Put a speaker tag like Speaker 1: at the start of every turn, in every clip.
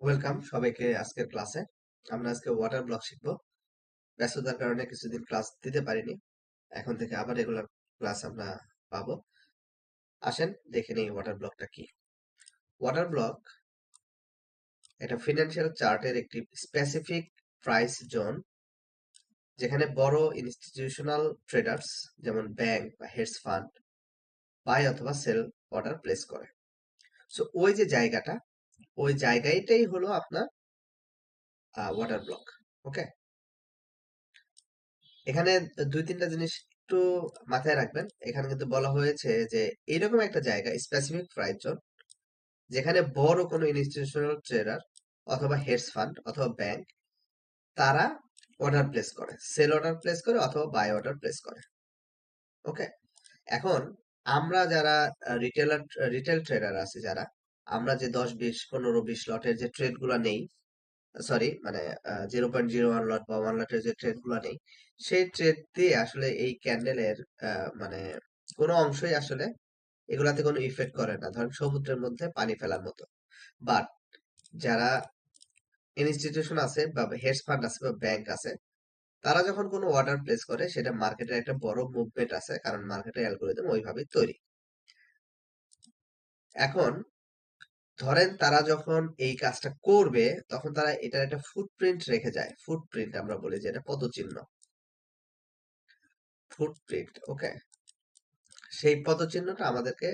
Speaker 1: Welcome সবাইকে আজকের ক্লাসে। আমরা আজকে ওয়াটার ব্লক শিখবো। ব্যস্ততার কারণে কিছুদিন ক্লাস দিতে পারিনি। এখন থেকে আবার রেগুলার ক্লাস আমরা পাবো। আসেন দেখে নিই ওয়াটার ব্লকটা কি। ওয়াটার ব্লক এটা ফিনান্সিয়াল চার্টের একটি স্পেসিফিক প্রাইস জোন, যেখানে বড় ইনস্টিটিউশনাল ট্রেডার্স যেমন ব্যাংক বা হেডজ ফান্ড বাই অথবা সেল অর্ডার প্লেস করে। সো ওই যে জায়গাটা, ওই জায়গাটাই হলো আপনার ওয়াটার ব্লক। ওকে, এখানে দুই তিনটা জিনিস একটু মাথায় রাখবেন। এখানে কিন্তু বলা হয়েছে যে এইরকম একটা জায়গা স্পেসিফিক প্রাইস জোন, যেখানে বড় কোনো ইনস্টিটিউশনাল ট্রেডার অথবা হেডজ ফান্ড অথবা ব্যাংক তারা অর্ডার প্লেস করে, সেল অর্ডার প্লেস করে অথবা বাই অর্ডার প্লেস করে। ওকে, এখন আমরা যারা রিটেলার রিটেল ট্রেডার আছি, যারা আমরা যে 10 20 15 20 লটের যে ট্রেড গুলা নেই, সরি মানে 0.01 লট বা 1 লটের যে ট্রেড গুলো নেই, সেই ট্রেড দিয়ে আসলে এই ক্যান্ডেলের মানে কোনো অংশই আসলে এগুলাতে কোনো ইফেক্ট করে না, ধরেন সমুদ্রের মধ্যে পানি ফেলার মতো। বাট যারা ইনস্টিটিউশন আছে বা হেডজ ফান্ড আছে বা ব্যাংক আছে, তারা যখন কোনো অর্ডার প্লেস করে, সেটা মার্কেটের একটা বড় মুভমেন্ট আছে, কারণ মার্কেটের অ্যালগোরিদম ওইভাবেই তৈরি। এখন ধরেন তারা যখন এই কাজটা করবে, তখন তারা এটার একটা ফুটপ্রিন্ট রেখে যায়। ফুটপ্রিন্ট আমরা বলি যে এটা পদচিহ্ন, ফুটপ্রিন্ট। ওকে, সেই পদচিহ্নটা আমাদেরকে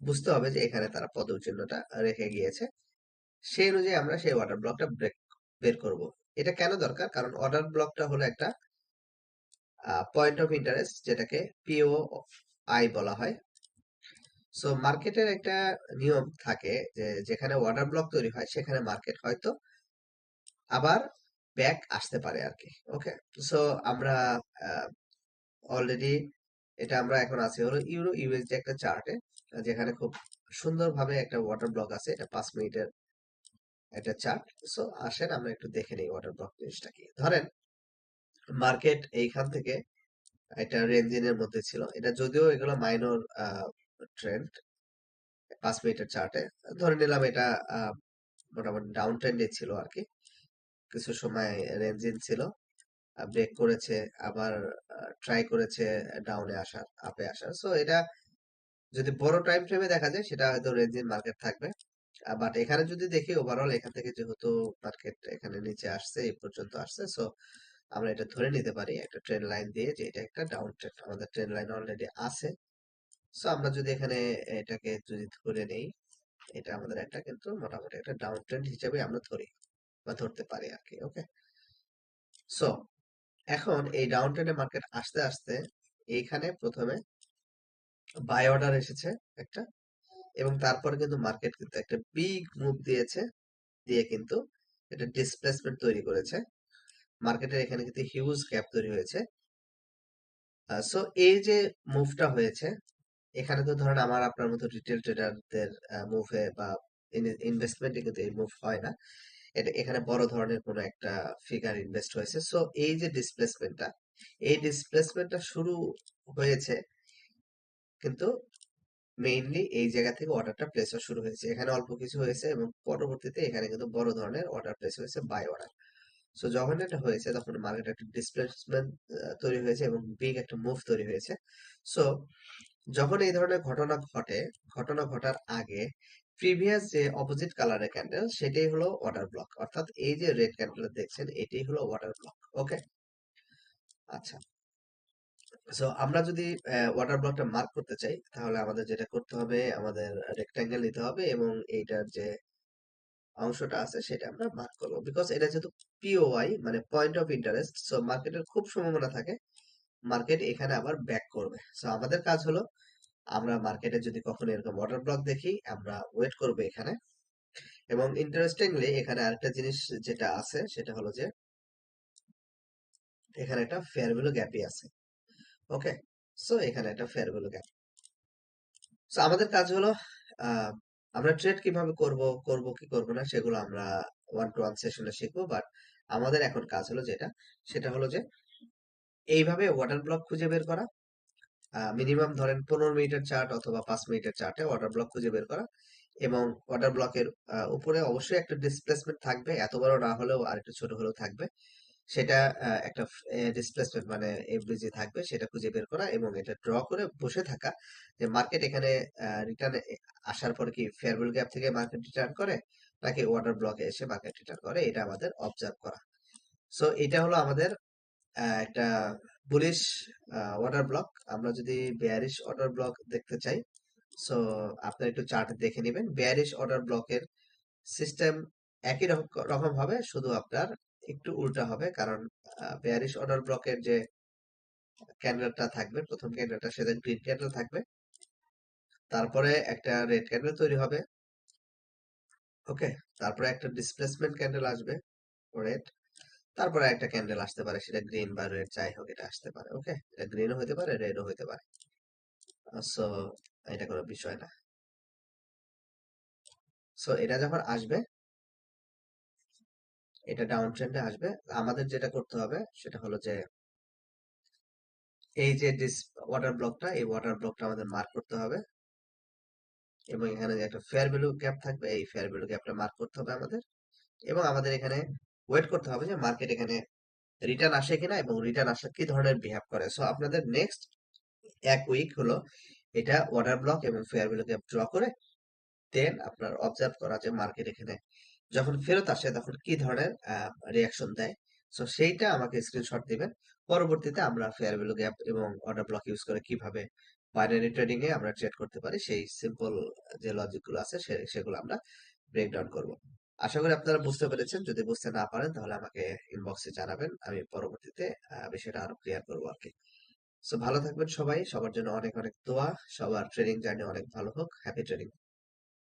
Speaker 1: বুঝতে হবে যে এখানে তারা পদচিহ্নটা রেখে গিয়েছে। সেই অনুযায়ী আমরা সেই অর্ডার ব্লকটা বের করব। এটা কেন দরকার? কারণ অর্ডার ব্লকটা হলো একটা পয়েন্ট অফ ইন্টারেস্ট, যেটাকে পিও আই বলা হয়। সো মার্কেটের একটা নিয়ম থাকে যে যেখানে অর্ডার ব্লক তৈরি হয়, সেখানে মার্কেট হয়তো আবার ব্যাক আসতে পারে আর কি। ওকে, সো আমরা অলরেডি এটা আমরা এখন আছি হলো ইউরো ইউএসডি একটা চার্টে, যেখানে খুব সুন্দরভাবে একটা ওয়াটার ব্লক আছে। এটা 5 মিনিটের একটা চার্ট। সো আসেন আমরা একটু দেখে নিই ওয়াটার ব্লক জিনিসটা কি। ধরেন মার্কেট এইখান থেকে এটা রেঞ্জিনের মধ্যে ছিল, এটা যদিও এগুলো মাইনর ট্রেন্ড 5 মিনিটের চার্টে, ধরে নিলাম এটা আহ, মোটামুটি ডাউন ট্রেন্ডে ছিল আর কি। কিছু সময় রেঞ্জিন ছিল, ব্রেক করেছে, আবার ট্রাই করেছে ডাউনে আসার, আপে আসার। সো এটা যদি বড় টাইম ফ্রেমে দেখা যায়, সেটা হয়তো রেঞ্জিন মার্কেট থাকবে। বাট এখানে যদি দেখি ওভারঅল, এখান থেকে যেহেতু মার্কেট এখানে নিচে আসছে, এই পর্যন্ত আসছে, সো আমরা এটা ধরে নিতে পারি একটা ট্রেন লাইন দিয়ে যে এটা একটা ডাউন ট্রেন্ড। আমাদের ট্রেন লাইন অলরেডি আছে। সো আমরা যদি এখানে এটাকে যদি ধরে নেই, এটা আমাদের একটা কিন্তু মোটামুটি একটা ডাউন ট্রেন্ড হিসেবে আমরা ধরি বা ধরতে পারি আর কি। ওকে, সো এখন এই ডাউন ট্রেন্ডে মার্কেট আসতে আসতে এইখানে প্রথমে বাই অর্ডার এসেছে একটা, এবং তারপরে কিন্তু মার্কেট কিন্তু একটা বিগ মুভ দিয়েছে, দিয়ে কিন্তু এটা ডিসপ্লেসমেন্ট তৈরি করেছে। মার্কেটের এখানে কিন্তু হিউজ গ্যাপ তৈরি হয়েছে। সো এই যে মুভটা হয়েছে, এখানে তো ধরেন আমার আপনার মতো রিটেল ট্রেডারদের মুভে বা ইনভেস্টমেন্টে কিন্তু এই মুভ হয় না। এটা এখানে বড় ধরনের কোনো একটা ফিগার ইনভেস্ট হয়েছে। সো এই যে ডিসপ্লেসমেন্টটা, এই ডিসপ্লেসমেন্টটা শুরু হয়েছে কিন্তু মেইনলি এই জায়গা থেকে অর্ডারটা প্লেস হওয়া শুরু হয়েছে। এখানে অল্প কিছু হয়েছে এবং পরবর্তীতে এখানে কিন্তু বড় ধরনের অর্ডার প্লেস হয়েছে, বাই অর্ডার। সো যখন এটা হয়েছে, তখন মার্কেট একটা ডিসপ্লেসমেন্ট তৈরি হয়েছে এবং বিগ একটা মুভ তৈরি হয়েছে। সো যখন এই ধরনের ঘটনা ঘটে, ঘটনা ঘটার আগে প্রিভিয়াস যে অপোজিট কালারের ক্যান্ডেল, সেটাই হলো ওয়াটার ব্লক। অর্থাৎ এই যে রেড ক্যান্ডেল দেখছেন, এটাই হলো ওয়াটার ব্লক। ওকে, আচ্ছা। সো আমরা যদি ওয়াটার ব্লকটা মার্ক করতে চাই, তাহলে আমাদের যেটা করতে হবে, আমাদের রেক্ট্যাঙ্গেল নিতে হবে এবং এইটার যে অংশটা আছে সেটা আমরা মার্ক করবো। বিকজ এটা যেহেতু পিওআই মানে পয়েন্ট অফ ইন্টারেস্ট, সো মার্কেটের খুব সম্ভাবনা থাকে মার্কেট এখানে আবার ব্যাক করবে। সো আমাদের কাজ হলো, আমরা মার্কেটে যদি কখনো এরকম অর্ডার ব্লক দেখি, আমরা ওয়েট করব এখানে। এবং ইন্টারেস্টিংলি এখানে আরেকটা জিনিস যেটা আছে, সেটা হলো যে এখানে একটা ফেয়ার ভ্যালু গ্যাপই আছে। ওকে, সো এখানে একটা ফেয়ার ভ্যালু গ্যাপ। সো আমাদের কাজ হলো, আহ, আমরা ট্রেড কিভাবে করব, করব কি করব না, সেগুলো আমরা ওয়ান টু ওয়ান সেশনে শিখবো। বাট আমাদের এখন কাজ হলো যেটা, সেটা হলো যে এইভাবে ওয়াটার ব্লক খুঁজে বের করা। মিনিমাম ধরেন 15 মিনিটের চার্ট অথবা 5 মিনিটের চার্টে ওয়াটার ব্লক খুঁজে বের করা, এবং অর্ডার ব্লকের উপরে অবশ্যই একটা ডিসপ্লেসমেন্ট থাকবে, এত বড় না হলেও আর একটু ছোট হলেও থাকবে। সেটা একটা ডিসপ্লেসমেন্ট মানে এফডিজি থাকবে, সেটা খুঁজে বের করা এবং এটা ড্র করে বসে থাকা যে মার্কেট এখানে রিটার্ন আসার পরে কি ফেয়ার ভ্যালু গ্যাপ থেকে মার্কেট রিটার্ন করে নাকি অর্ডার ব্লকে এসে মার্কেট রিটার্ন করে, এটা আমাদের অবজার্ভ করা। সো এটা হলো আমাদের একটা বুলিশ অর্ডার ব্লক। আমরা যদি বেয়ারিশ অর্ডার ব্লক দেখতে চাই, সো আপনার একটু চার্ট দেখে নেবেন। বেয়ারিশ অর্ডার ব্লকের সিস্টেম একই রকম হবে, শুধু আপনার একটু উল্টা হবে, কারণ বেয়ারিশ অর্ডার ব্লকের যে ক্যান্ডেলটা থাকবে, প্রথম ক্যান্ডেলটা সেটা গ্রিন ক্যান্ডেল থাকবে, তারপরে একটা রেড ক্যান্ডেল তৈরি হবে, ওকে, তারপরে একটা ডিসপ্লেসমেন্ট ক্যান্ডেল আসবে রেড, তারপরে একটা ক্যান্ডেল আসতে পারে, সেটা গ্রিন বা রেড যাই হোক এটা আসতে পারে, ওকে, এটা গ্রিনও হতে পারে রেডও হতে পারে। সো এটা কোনো বিষয় না। সো এটা যখন আসবে, এটা ডাউন ট্রেন্ডে আসবে, আমাদের যেটা করতে হবে সেটা হলো যে এই যে ওয়াটার ব্লকটা, এই ওয়াটার ব্লকটা আমাদের মার্ক করতে হবে এবং এখানে যে একটা ফেয়ার ভ্যালু গ্যাপ থাকবে, এই ফেয়ার ভ্যালু গ্যাপটা মার্ক করতে হবে আমাদের, এবং আমাদের এখানে ওয়েট করতে হবে যে মার্কেট এখানে রিটার্ন আসে কিনা এবং রিটার্ন আসলে কি ধরনের বিহেভ করে। সো আপনাদের নেক্সট এক উইক হলো এটা ওয়াটার ব্লক এবং ফেয়ার ভ্যালু গ্যাপ ড্র করে দেন আপনার অবজার্ভ করা যে মার্কেট এখানে যখন ফেরত আসে তখন কি ধরনের রিয়াকশন দেয়। সো সেইটা আমাকে স্ক্রিনশট দিবেন। পরবর্তীতে আমরা ফেয়ার ভ্যালু গ্যাপ এবং অর্ডার ব্লক ইউজ করে কিভাবে বাইনারি ট্রেডিং এ আমরা ট্রেড করতে পারি সেই সিম্পল যে লজিক গুলো আছে সেগুলো আমরা ব্রেকডাউন করব। আশা করি আপনারা বুঝতে পেরেছেন। যদি বুঝতে না পারেন তাহলে আমাকে ইনবক্সে জানাবেন, আমি পরবর্তীতে বিষয়টা আরো ক্লিয়ার করবো আর কি। সো ভালো থাকবেন সবাই, সবার জন্য অনেক অনেক দোয়া, সবার ট্রেডিং জার্নি অনেক ভালো হোক। Happy trading.